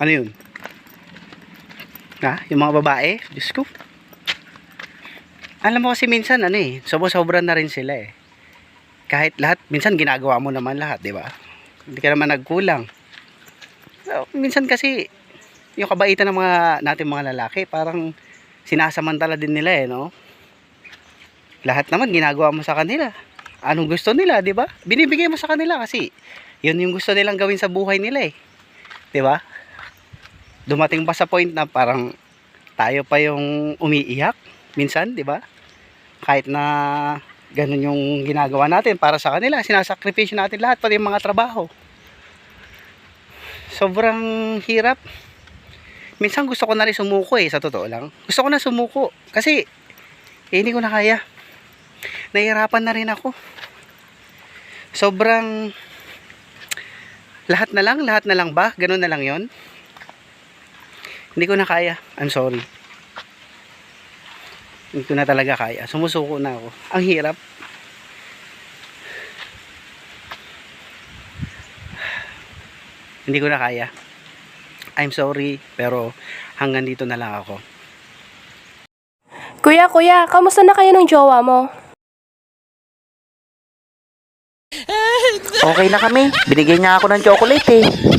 Ano yun? Yung mga babae? Diyos ko. Alam mo kasi minsan, sobra na rin sila eh. Kahit lahat, minsan ginagawa mo naman lahat, di ba? Hindi ka naman nagkulang. So, minsan kasi, yung kabaitan ng natin mga lalaki, parang sinasamantala din nila eh, no? Lahat naman ginagawa mo sa kanila. Anong gusto nila, di ba? Binibigay mo sa kanila kasi yun yung gusto nilang gawin sa buhay nila eh. Di ba? Dumating pa sa point na parang tayo pa yung umiiyak minsan, di ba? Kahit na ganun yung ginagawa natin para sa kanila, sinasakripisyo natin lahat, pati yung mga trabaho. Sobrang hirap. Minsan gusto ko na rin sumuko sa totoo lang. Gusto ko na sumuko kasi hindi ko na kaya. Nahihirapan na rin ako. Sobrang lahat na lang ba? Ganun na lang yon. Hindi ko na kaya. I'm sorry. Hindi ko na talaga kaya. Sumusuko na ako. Ang hirap. Hindi ko na kaya. I'm sorry, pero hanggang dito na lang ako. Kuya, kamusta na kayo ng jowa mo? Okay na kami. Binigyan niya ako ng chocolate eh.